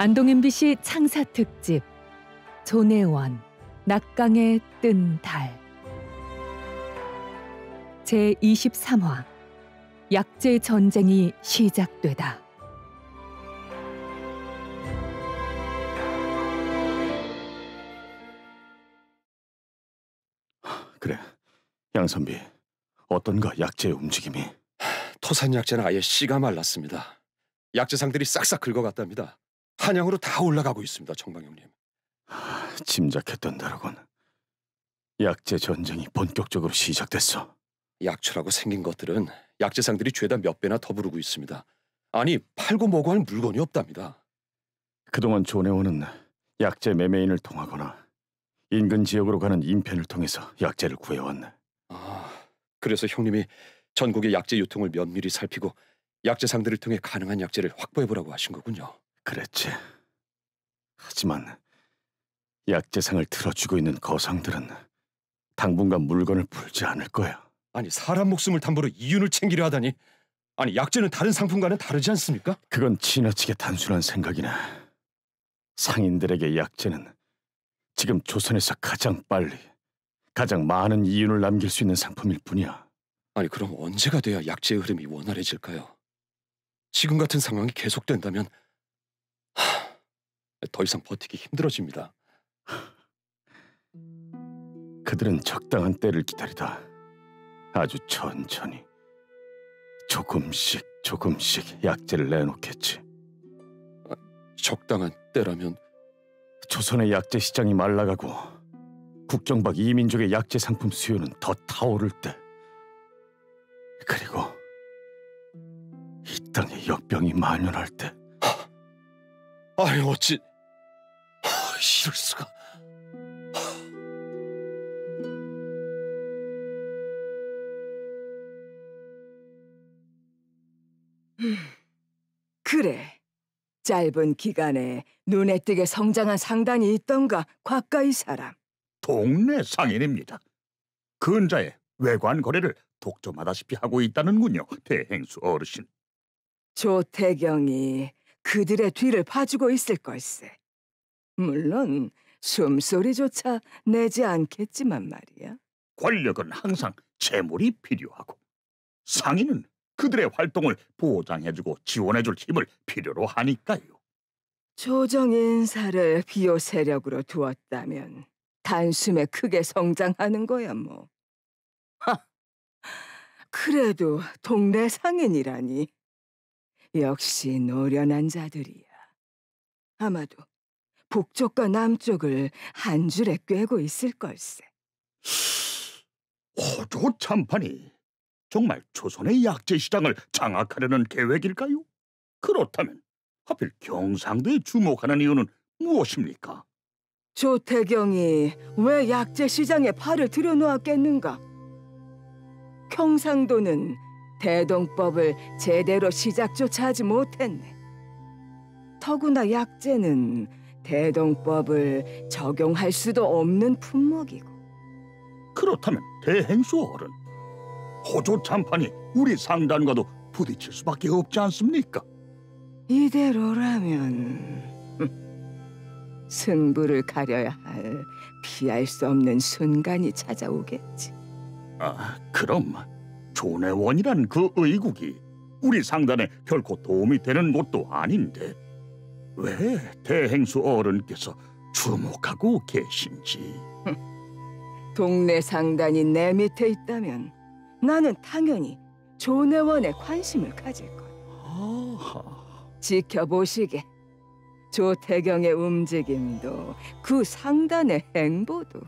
안동 MBC 창사 특집 조내원 낙강에 뜬 달 제23화 약재 전쟁이 시작되다. 그래, 양선비, 어떤가 약재의 움직임이? 토산 약재는 아예 씨가 말랐습니다. 약재상들이 싹싹 긁어갔답니다. 한양으로 다 올라가고 있습니다, 정방형님. 짐작했던 대로군. 약재 전쟁이 본격적으로 시작됐어. 약초라고 생긴 것들은 약재상들이 죄다 몇 배나 더 부르고 있습니다. 아니, 팔고 뭐고 할 물건이 없답니다. 그동안 조내원은 약재 매매인을 통하거나 인근 지역으로 가는 인편을 통해서 약재를 구해왔네. 그래서 형님이 전국의 약재 유통을 면밀히 살피고 약재상들을 통해 가능한 약재를 확보해보라고 하신 거군요. 그랬지. 하지만 약재상을 틀어쥐고 있는 거상들은 당분간 물건을 풀지 않을 거야. 아니, 사람 목숨을 담보로 이윤을 챙기려 하다니. 아니, 약재는 다른 상품과는 다르지 않습니까? 그건 지나치게 단순한 생각이네. 상인들에게 약재는 지금 조선에서 가장 빨리, 가장 많은 이윤을 남길 수 있는 상품일 뿐이야. 아니, 그럼 언제가 돼야 약재의 흐름이 원활해질까요? 지금 같은 상황이 계속된다면 더 이상 버티기 힘들어집니다. 그들은 적당한 때를 기다리다 아주 천천히 조금씩 약재를 내놓겠지. 적당한 때라면? 조선의 약재 시장이 말라가고 국경 밖 이민족의 약재 상품 수요는 더 타오를 때, 그리고 이 땅에 역병이 만연할 때. 아니, 어찌 이럴 수가. 그래, 짧은 기간에 눈에 띄게 성장한 상단이 있던가 곽가이 사람. 동네 상인입니다. 근자에 외관 거래를 독점하다시피 하고 있다는군요, 대행수 어르신. 조태경이 그들의 뒤를 봐주고 있을 걸세. 물론 숨소리조차 내지 않겠지만 말이야. 권력은 항상 재물이 필요하고 상인은 그들의 활동을 보장해주고 지원해줄 힘을 필요로 하니까요. 조정 인사를 비호 세력으로 두었다면 단숨에 크게 성장하는 거야 뭐. 그래도 동네 상인이라니. 역시 노련한 자들이야. 아마도 북쪽과 남쪽을 한 줄에 꿰고 있을 걸세. 호조 참판이 정말 조선의 약재 시장을 장악하려는 계획일까요? 그렇다면 하필 경상도에 주목하는 이유는 무엇입니까? 조태경이 왜 약재 시장에 팔을 들여놓았겠는가? 경상도는 대동법을 제대로 시작조차 하지 못했네. 더구나 약재는 대동법을 적용할 수도 없는 품목이고. 그렇다면 대행수 어른, 호조 참판이 우리 상단과도 부딪힐 수밖에 없지 않습니까? 이대로라면 승부를 가려야 할 피할 수 없는 순간이 찾아오겠지. 그럼 조내원이란 그 의국이 우리 상단에 결코 도움이 되는 것도 아닌데 왜 대행수 어른께서 주목하고 계신지. 동네 상단이 내 밑에 있다면 나는 당연히 조내원에 관심을 가질 거야. 지켜보시게. 조태경의 움직임도 그 상단의 행보도.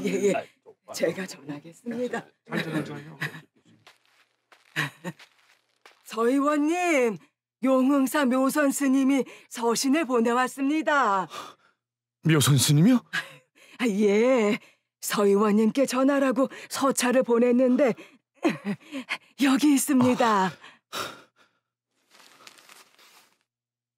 예. 제가 전하겠습니다. 서의원님, 용흥사 묘선 스님이 서신을 보내왔습니다. 묘선 스님이요? 예, 서의원님께 전하라고 서찰을 보냈는데 여기 있습니다.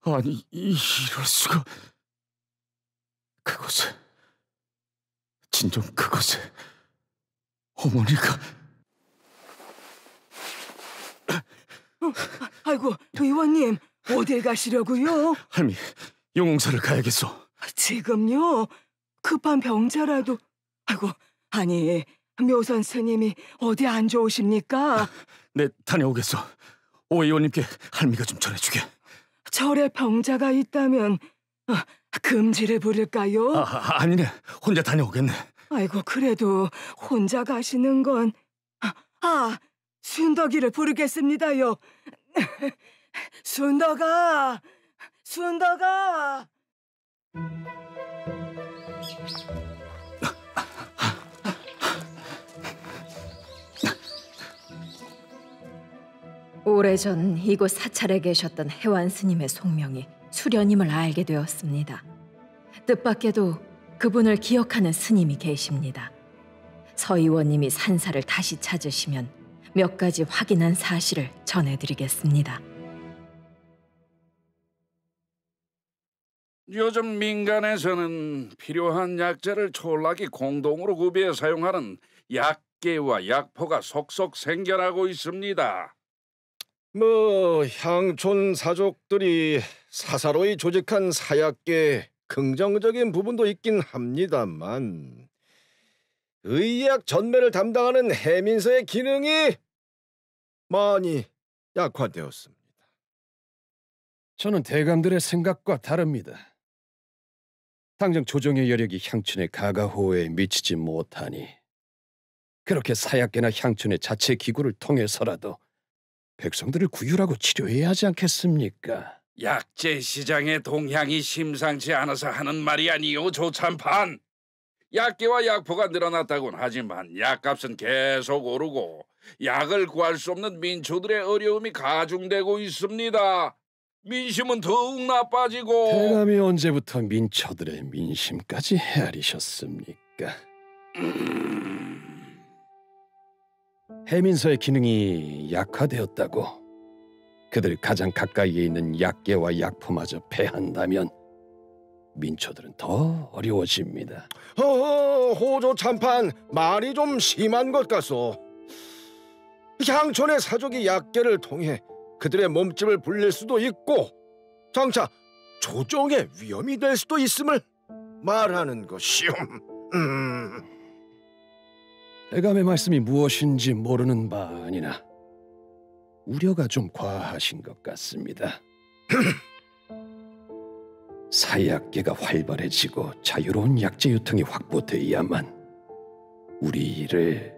아니, 이럴 수가. 그곳에, 진정 그곳에 어머니가. 아이고, 의원님, 어딜 가시려고요? 할미, 용웅사를 가야겠소. 지금요? 급한 병자라도. 아이고, 아니, 묘선 스님이 어디 안 좋으십니까? 네, 다녀오겠소. 오 의원님께 할미가 좀 전해주게. 절에 병자가 있다면 금지를 부를까요? 아니네, 혼자 다녀오겠네. 아이고, 그래도 혼자 가시는 건... 순덕이를 부르겠습니다요. 순덕아, 순덕아. 오래전 이곳 사찰에 계셨던 해완 스님의 속명이 수련임을 알게 되었습니다. 뜻밖에도 그분을 기억하는 스님이 계십니다. 서 의원님이 산사를 다시 찾으시면 몇 가지 확인한 사실을 전해드리겠습니다. 요즘 민간에서는 필요한 약재를 촌락이 공동으로 구비해 사용하는 약계와 약포가 속속 생겨나고 있습니다. 향촌 사족들이 사사로이 조직한 사약계 긍정적인 부분도 있긴 합니다만 의약 전매를 담당하는 해민서의 기능이 많이 약화되었습니다. 저는 대감들의 생각과 다릅니다. 당장 조정의 여력이 향촌의 가가호에 미치지 못하니 그렇게 사약계나 향촌의 자체 기구를 통해서라도 백성들을 구휼하고 치료해야 하지 않겠습니까? 약재 시장의 동향이 심상치 않아서 하는 말이 아니요, 조참판. 약계와 약포가 늘어났다곤 하지만 약값은 계속 오르고 약을 구할 수 없는 민초들의 어려움이 가중되고 있습니다. 민심은 더욱 나빠지고. 대감이 언제부터 민초들의 민심까지 헤아리셨습니까? 해민서의 기능이 약화되었다고 그들 가장 가까이에 있는 약계와 약포마저 패한다면 민초들은 더 어려워집니다. 호조 참판, 말이 좀 심한 것 같소. 향촌의 사족이 약계를 통해 그들의 몸집을 불릴 수도 있고 장차 조정의 위험이 될 수도 있음을 말하는 것이오. 대감의 말씀이 무엇인지 모르는 바 아니나 우려가 좀 과하신 것 같습니다. 사약계가 활발해지고 자유로운 약재 유통이 확보돼야만 우리 일을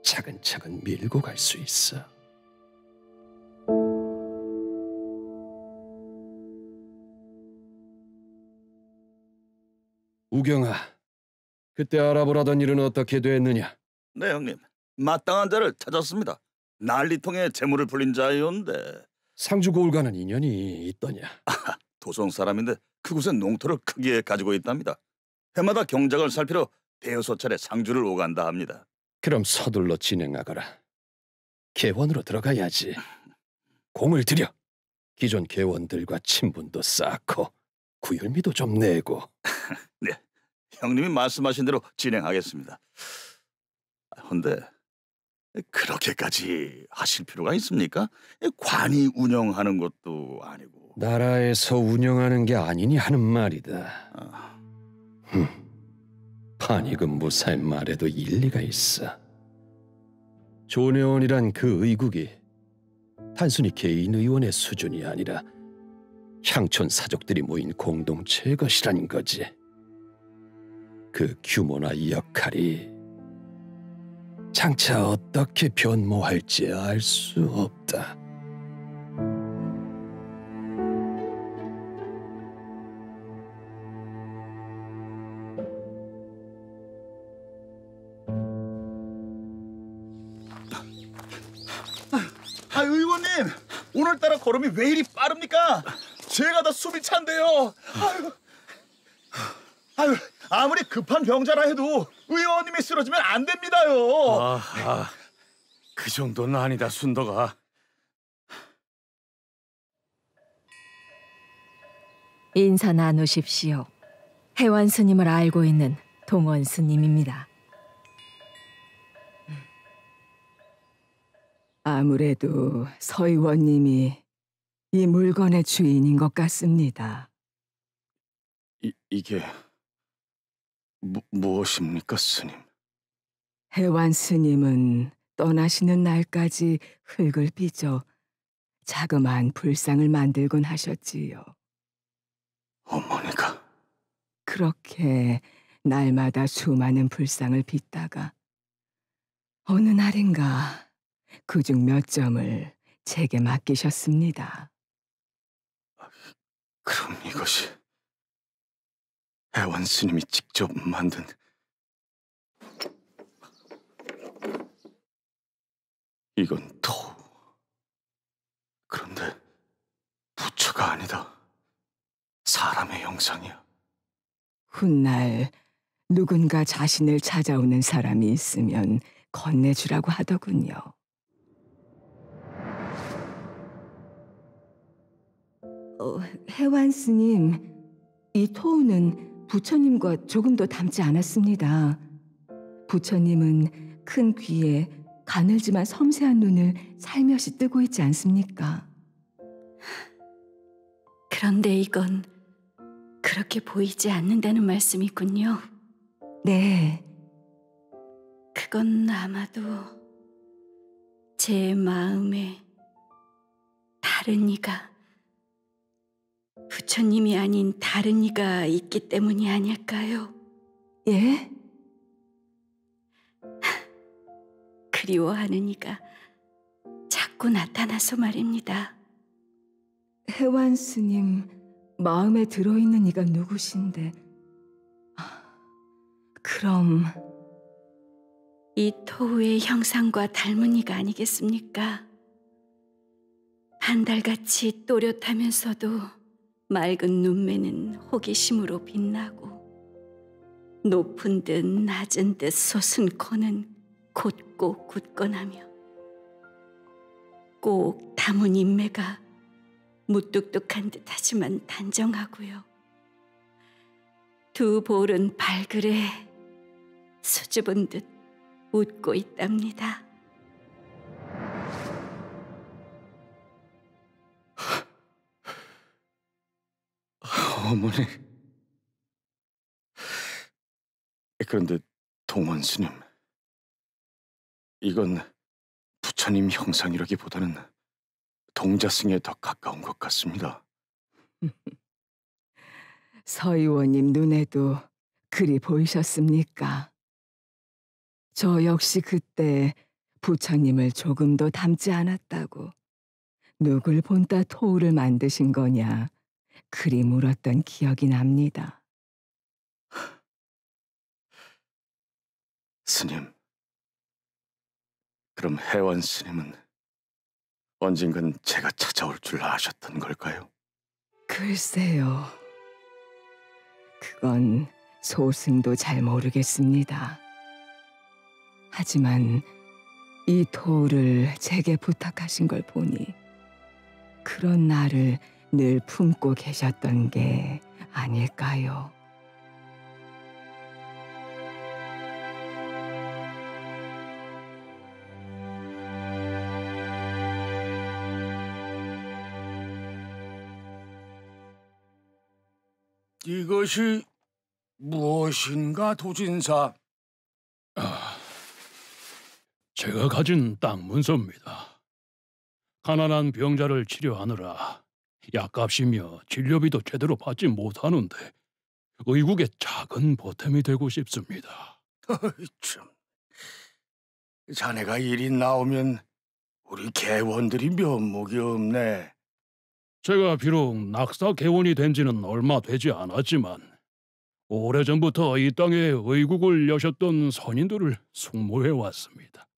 차근차근 밀고 갈 수 있어. 우경아, 그때 알아보라던 일은 어떻게 됐느냐? 네, 형님. 마땅한 자를 찾았습니다. 난리통에 재물을 불린 자였는데 상주 고을과는 인연이 있더냐? 도성 사람인데 그곳에 농토를 크게 가지고 있답니다. 해마다 경작을 살피러 대여섯 차례 상주를 오간다 합니다. 그럼 서둘러 진행하거라. 개원으로 들어가야지. 공을 들여 기존 개원들과 친분도 쌓고 구휼미도 좀 내고. 네, 형님이 말씀하신 대로 진행하겠습니다. 헌데 그렇게까지 하실 필요가 있습니까? 관이 운영하는 것도 아니고. 나라에서 운영하는 게 아니니 하는 말이다. 판이금 무사의 말에도 일리가 있어. 조내원이란 그 의국이 단순히 개인 의원의 수준이 아니라 향촌 사족들이 모인 공동체의 것이라는 거지. 그 규모나 역할이 장차 어떻게 변모할지 알 수 없다. 의원님, 오늘따라 걸음이 왜 이리 빠릅니까? 제가 다 숨이 찬데요. 아무리 급한 병자라 해도 의원님이 쓰러지면 안 됩니다요. 그 정도는 아니다, 순덕아. 인사 나누십시오. 해완 스님을 알고 있는 동원 스님입니다. 아무래도 서의원님이 이 물건의 주인인 것 같습니다. 이게 무엇입니까, 스님? 해완 스님은 떠나시는 날까지 흙을 빚어 자그마한 불상을 만들곤 하셨지요. 어머니가? 그렇게 날마다 수많은 불상을 빚다가 어느 날인가 그중 몇 점을 제게 맡기셨습니다. 그럼 이것이 해완 스님이 직접 만든 이건 토. 그런데 부처가 아니다. 사람의 형상이야. 훗날 누군가 자신을 찾아오는 사람이 있으면 건네주라고 하더군요. 해완 스님, 이 토우는 부처님과 조금도 닮지 않았습니다. 부처님은 큰 귀에 가늘지만 섬세한 눈을 살며시 뜨고 있지 않습니까? 그런데 이건 그렇게 보이지 않는다는 말씀이군요. 네. 그건 아마도 제 마음에 다른 이가, 부처님이 아닌 다른 이가 있기 때문이 아닐까요? 예? 그리워하는 이가 자꾸 나타나서 말입니다. 해완 스님, 마음에 들어있는 이가 누구신데? 그럼 이 토우의 형상과 닮은 이가 아니겠습니까? 한달같이 또렷하면서도 맑은 눈매는 호기심으로 빛나고, 높은 듯 낮은 듯 솟은 코는 곧고 굳건하며, 꼭 다문 인매가 무뚝뚝한 듯하지만 단정하고요. 두 볼은 발그레 수줍은 듯 웃고 있답니다. 어머니. 그런데 동원 스님, 이건 부처님 형상이라기보다는 동자승에 더 가까운 것 같습니다. 서의원님 눈에도 그리 보이셨습니까? 저 역시 그때 부처님을 조금도 닮지 않았다고 누굴 본따 토우를 만드신 거냐 그리 물었던 기억이 납니다. 스님, 그럼 해완 스님은 언젠간 제가 찾아올 줄 아셨던 걸까요? 글쎄요. 그건 소승도 잘 모르겠습니다. 하지만 이 토우를 제게 부탁하신 걸 보니 그런 나를 늘 품고 계셨던 게 아닐까요? 이것이 무엇인가, 도진사? 제가 가진 땅 문서입니다. 가난한 병자를 치료하느라 약값이며 진료비도 제대로 받지 못하는데 의국의 작은 보탬이 되고 싶습니다. 참, 자네가 일이 나오면 우리 개원들이 면목이 없네. 제가 비록 낙사 개원이 된 지는 얼마 되지 않았지만 오래전부터 이 땅에 의국을 여셨던 선인들을 숙모해 왔습니다.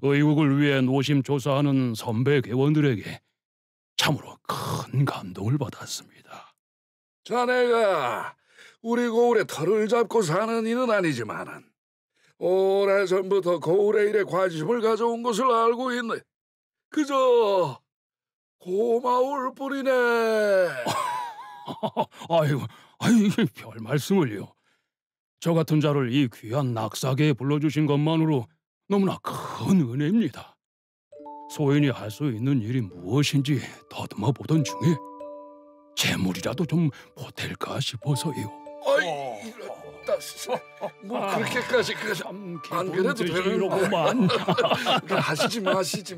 의국을 위해 노심초사하는 선배 개원들에게 참으로 큰 감동을 받았습니다. 자네가 우리 고을에 털을 잡고 사는 이는 아니지만은 오래전부터 고을의 일에 관심을 가져온 것을 알고 있네. 그저 고마울 뿐이네. 아이고, 별 말씀을요. 저 같은 자를 이 귀한 낙사계에 불러주신 것만으로 너무나 큰 은혜입니다. 소인이 할 수 있는 일이 무엇인지 더듬어 보던 중에 재물이라도 좀 보탤까 싶어서요. 뭐 그렇게까지 안 그래도 되는 이러고만. 하시지 마시지.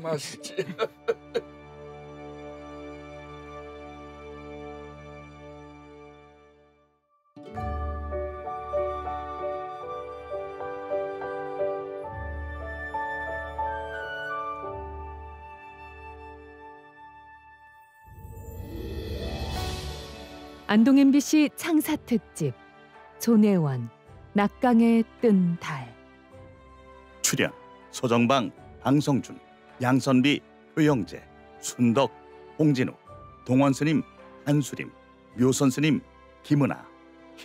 안동 MBC 창사 특집 조내원 낙강에 뜬 달. 출연 소정방, 방성준, 양선비, 효영재, 순덕, 홍진우, 동원스님, 한수림, 묘선스님, 김은아,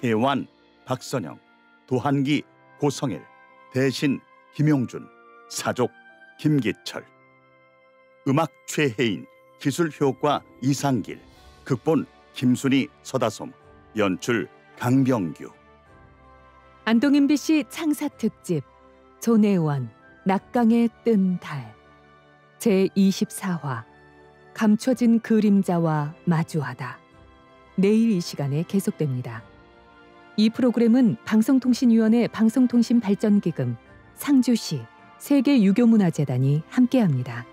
혜완, 박선영, 도한기, 고성일, 대신 김용준, 사족, 김기철. 음악 최혜인, 기술 효과 이상길, 극본 김순희, 서다솜, 연출 강병규. 안동 MBC 창사 특집 조내원 낙강에 뜬 달 제24화 감춰진 그림자와 마주하다. 내일 이 시간에 계속됩니다. 이 프로그램은 방송통신위원회 방송통신발전기금, 상주시 세계유교문화재단이 함께합니다.